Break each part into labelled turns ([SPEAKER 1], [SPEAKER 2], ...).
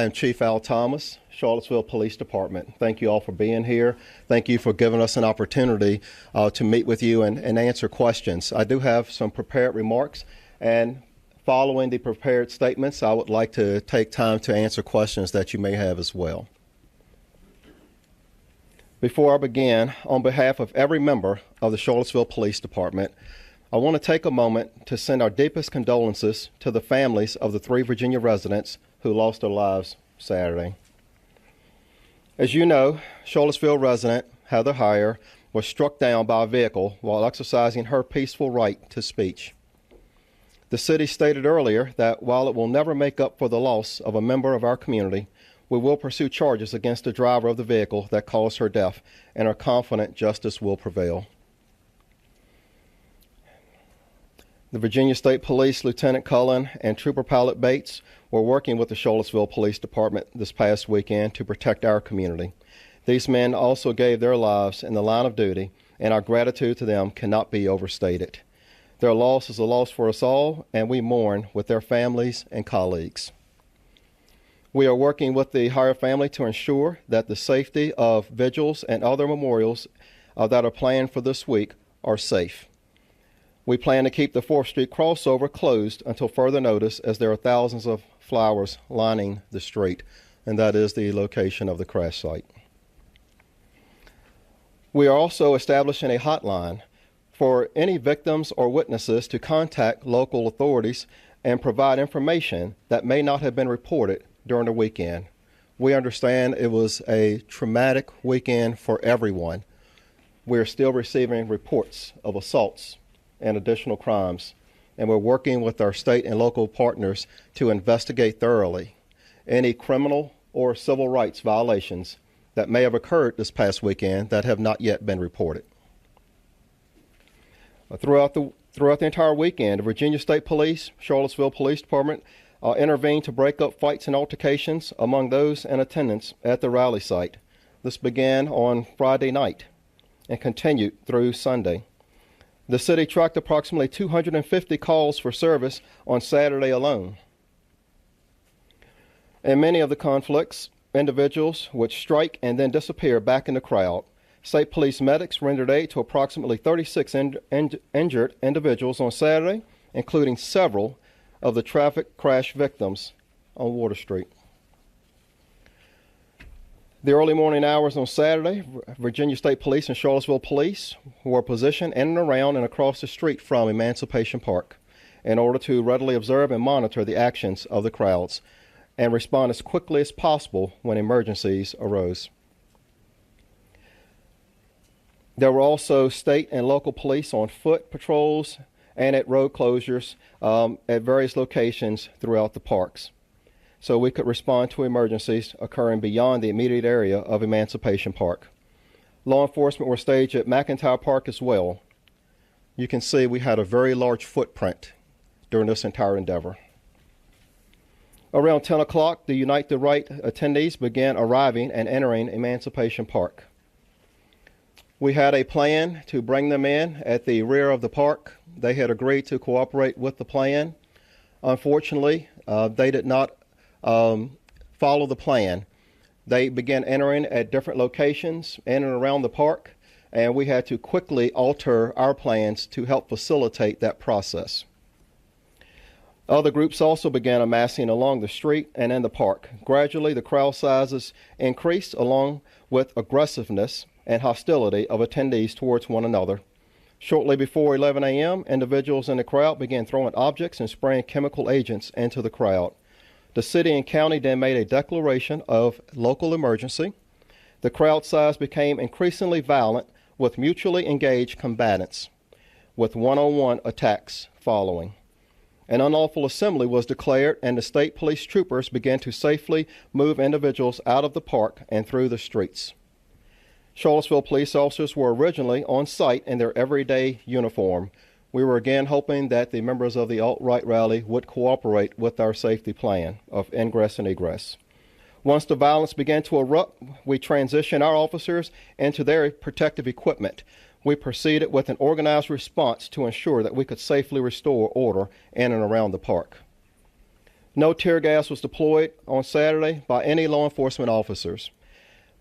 [SPEAKER 1] I'm Chief Al Thomas, Charlottesville Police Department. Thank you all for being here. Thank you for giving us an opportunity to meet with you and answer questions. I do have some prepared remarks, and following the prepared statements, I would like to take time to answer questions that you may have as well. Before I begin, on behalf of every member of the Charlottesville Police Department, I want to take a moment to send our deepest condolences to the families of the 3 Virginia residents who lost their lives Saturday. As you know, Charlottesville resident Heather Heyer was struck down by a vehicle while exercising her peaceful right to speech. The city stated earlier that while it will never make up for the loss of a member of our community, we will pursue charges against the driver of the vehicle that caused her death and are confident justice will prevail. The Virginia State Police Lieutenant Cullen and Trooper Pilot Bates were working with the Charlottesville Police Department this past weekend to protect our community. These men also gave their lives in the line of duty, and our gratitude to them cannot be overstated. Their loss is a loss for us all, and we mourn with their families and colleagues. We are working with the Heyer family to ensure that the safety of vigils and other memorials that are planned for this week are safe. We plan to keep the 4th Street crossover closed until further notice, as there are thousands of flowers lining the street, and that is the location of the crash site. We are also establishing a hotline for any victims or witnesses to contact local authorities and provide information that may not have been reported during the weekend. We understand it was a traumatic weekend for everyone. We are still receiving reports of assaults and additional crimes, and we're working with our state and local partners to investigate thoroughly any criminal or civil rights violations that may have occurred this past weekend that have not yet been reported. Throughout the entire weekend, the Virginia State Police, Charlottesville Police Department intervened to break up fights and altercations among those in attendance at the rally site. This began on Friday night and continued through Sunday. The city tracked approximately 250 calls for service on Saturday alone. In many of the conflicts, individuals would strike and then disappear back in the crowd. State police medics rendered aid to approximately 36 injured individuals on Saturday, including several of the traffic crash victims on Water Street. The early morning hours on Saturday, Virginia State Police and Charlottesville Police were positioned in and around and across the street from Emancipation Park in order to readily observe and monitor the actions of the crowds and respond as quickly as possible when emergencies arose. There were also state and local police on foot patrols and at road closures at various locations throughout the parks, so we could respond to emergencies occurring beyond the immediate area of Emancipation Park. Law enforcement were staged at McIntyre Park as well. You can see we had a very large footprint during this entire endeavor. Around 10 o'clock, the Unite the Right attendees began arriving and entering Emancipation Park. We had a plan to bring them in at the rear of the park. They had agreed to cooperate with the plan. Unfortunately, they did not follow the plan. They began entering at different locations in and around the park, and we had to quickly alter our plans to help facilitate that process. Other groups also began amassing along the street and in the park. Gradually, the crowd sizes increased along with aggressiveness and hostility of attendees towards one another. Shortly before 11 a.m., individuals in the crowd began throwing objects and spraying chemical agents into the crowd. The city and county then made a declaration of local emergency. The crowd size became increasingly violent with mutually engaged combatants, with one-on-one attacks following. An unlawful assembly was declared, and the state police troopers began to safely move individuals out of the park and through the streets. Charlottesville police officers were originally on site in their everyday uniform. We were again hoping that the members of the alt-right rally would cooperate with our safety plan of ingress and egress. Once the violence began to erupt, we transitioned our officers into their protective equipment. We proceeded with an organized response to ensure that we could safely restore order in and around the park. No tear gas was deployed on Saturday by any law enforcement officers.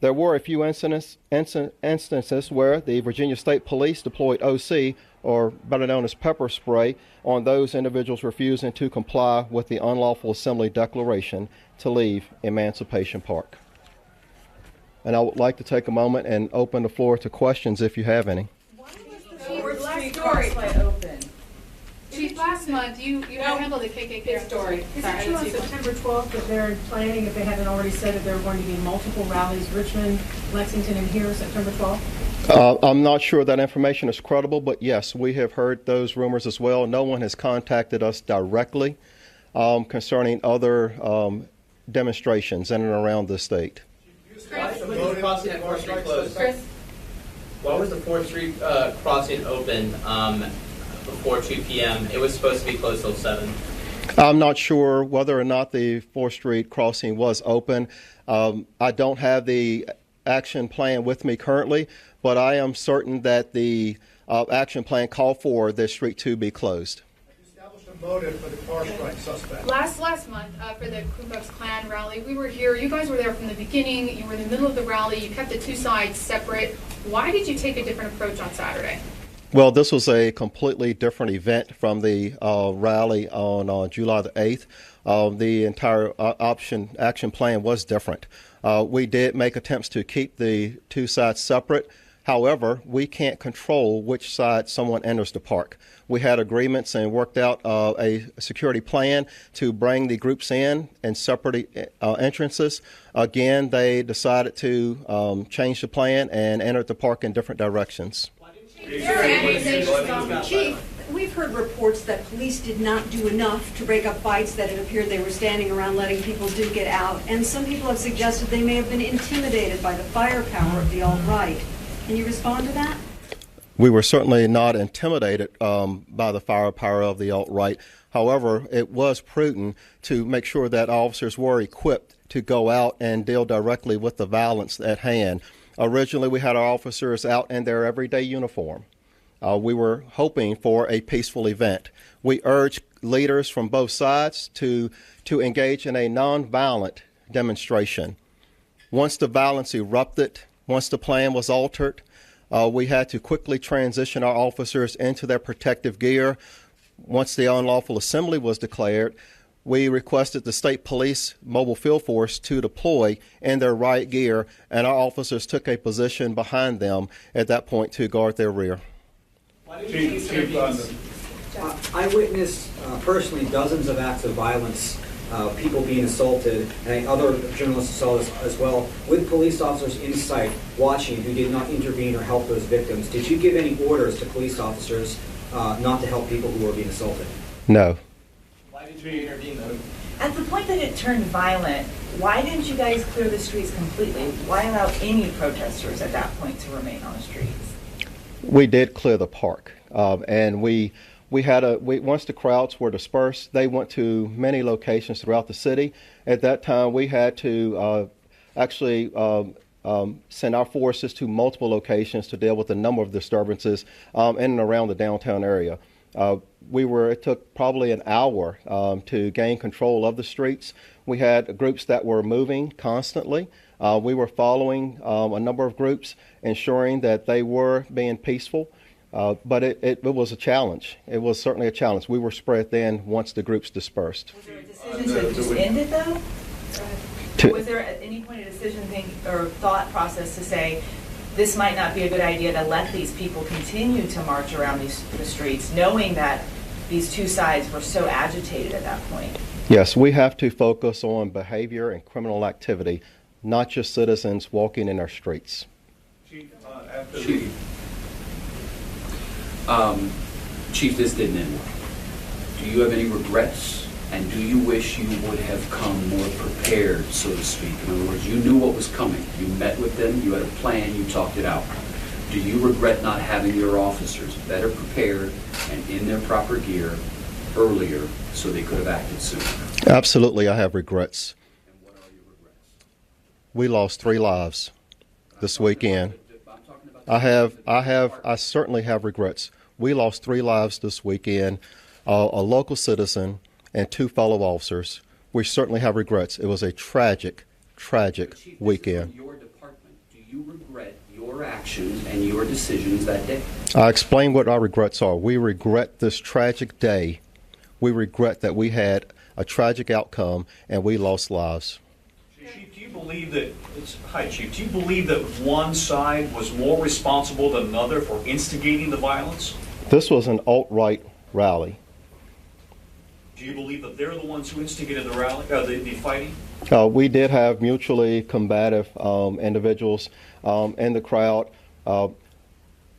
[SPEAKER 1] There were a few instances where the Virginia State Police deployed OC, or better known as pepper spray, on those individuals refusing to comply with the unlawful assembly declaration to leave Emancipation Park. And I would like to take a moment and open the floor to questions if you have any.
[SPEAKER 2] Why was the 4th Street Crossway open?
[SPEAKER 3] Chief, last month you handled the KKK story.
[SPEAKER 2] Is it true on September 12th that they're planning, if they haven't already said, that there are going to be multiple rallies, Richmond, Lexington, and here, September 12th?
[SPEAKER 1] I'm not sure that information is credible, but yes, we have heard those rumors as well. No one has contacted us directly concerning other demonstrations in and around the state.
[SPEAKER 4] Why was the 4th Street closed?
[SPEAKER 3] Chris?
[SPEAKER 4] Why was the 4th Street crossing open before 2 p.m.? It was supposed to be closed till 7.
[SPEAKER 1] I'm not sure whether or not the 4th Street crossing was open. I don't have the action plan with me currently, but I am certain that the action plan called for this street to be closed.
[SPEAKER 5] Established a motive for the car strike suspect.
[SPEAKER 3] Last month for the Ku Klux Klan rally, we were here. You guys were there from the beginning. You were in the middle of the rally. You kept the two sides separate. Why did you take a different approach on Saturday?
[SPEAKER 1] Well, this was a completely different event from the rally on July the 8th. The entire action plan was different. We did make attempts to keep the two sides separate. However, we can't control which side someone enters the park. We had agreements and worked out a security plan to bring the groups in separate entrances. Again, they decided to change the plan and entered the park in different directions.
[SPEAKER 6] Chief, we've heard reports that police did not do enough to break up fights, that it appeared they were standing around letting people do get out, and some people have suggested they may have been intimidated by the firepower of the alt-right. Can you respond to that?
[SPEAKER 1] We were certainly not intimidated by the firepower of the alt-right. However, it was prudent to make sure that officers were equipped to go out and deal directly with the violence at hand. Originally, we had our officers out in their everyday uniform. We were hoping for a peaceful event. We urged leaders from both sides to engage in a nonviolent demonstration. Once the violence erupted, once the plan was altered, we had to quickly transition our officers into their protective gear. Once the unlawful assembly was declared, we requested the state police mobile field force to deploy in their riot gear, and our officers took a position behind them at that point to guard their rear.
[SPEAKER 7] I witnessed personally dozens of acts of violence, people being assaulted, and other journalists saw this as well, with police officers in sight watching who did not intervene or help those victims. Did you give any orders to police officers not to help people who were being assaulted?
[SPEAKER 1] No.
[SPEAKER 4] Why did you intervene, though?
[SPEAKER 2] At the point that it turned violent, why didn't you guys clear the streets completely? Why allow any protesters at that point to remain on the streets?
[SPEAKER 1] We did clear the park, and we once the crowds were dispersed, they went to many locations throughout the city. At that time, we had to actually send our forces to multiple locations to deal with a number of disturbances in and around the downtown area. It took probably an hour to gain control of the streets. We had groups that were moving constantly. We were following a number of groups, ensuring that they were being peaceful. But it was a challenge. It was certainly a challenge. We were spread thin once the groups dispersed.
[SPEAKER 2] Was there a decision to just end it, though? Was there at any point a decision or thought process to say, this might not be a good idea to let these people continue to march around the streets, knowing that these two sides were so agitated at that point?
[SPEAKER 1] Yes, we have to focus on behavior and criminal activity, not just citizens walking in our streets.
[SPEAKER 8] Chief, this didn't end well. Do you have any regrets? And do you wish you would have come more prepared, so to speak? In other words, you knew what was coming. You met with them, you had a plan, you talked it out. Do you regret not having your officers better prepared and in their proper gear earlier so they could have acted sooner?
[SPEAKER 1] Absolutely, I have regrets.
[SPEAKER 8] And what are your regrets?
[SPEAKER 1] We lost 3 lives this weekend. I certainly have regrets. We lost 3 lives this weekend, a local citizen and 2 fellow officers. We certainly have regrets. It was a tragic, tragic
[SPEAKER 8] Chief, this is
[SPEAKER 1] weekend.
[SPEAKER 8] from your department. Do you regret your actions and your decisions that day?
[SPEAKER 1] I explain what our regrets are. We regret this tragic day. We regret that we had a tragic outcome and we lost lives.
[SPEAKER 9] Chief, do you believe that, hi Chief, do you believe that one side was more responsible than another for instigating the violence?
[SPEAKER 1] This was an alt-right rally.
[SPEAKER 9] Do you believe that they're the ones who instigated the rally, the fighting?
[SPEAKER 1] We did have mutually combative individuals in the crowd.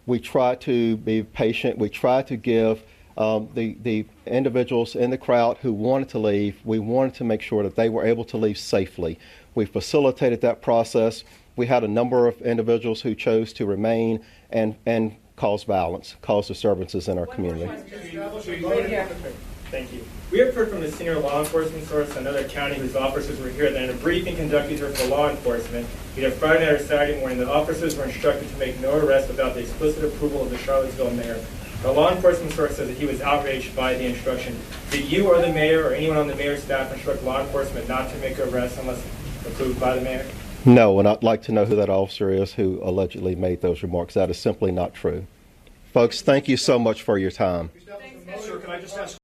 [SPEAKER 1] We tried to be patient. We tried to give the individuals in the crowd who wanted to leave, we wanted to make sure that they were able to leave safely. We facilitated that process. We had a number of individuals who chose to remain and cause violence, cause disturbances in our community.
[SPEAKER 10] Thank you. We have heard from the senior law enforcement source in another county whose officers were here that in a briefing conducted here for law enforcement, either Friday night or Saturday morning, the officers were instructed to make no arrest without the explicit approval of the Charlottesville mayor. The law enforcement source says that he was outraged by the instruction. Did you or the mayor or anyone on the mayor's staff instruct law enforcement not to make an arrest unless approved by the mayor?
[SPEAKER 1] No, and I'd like to know who that officer is who allegedly made those remarks. That is simply not true. Folks, thank you so much for your time.
[SPEAKER 9] Sir, can I just ask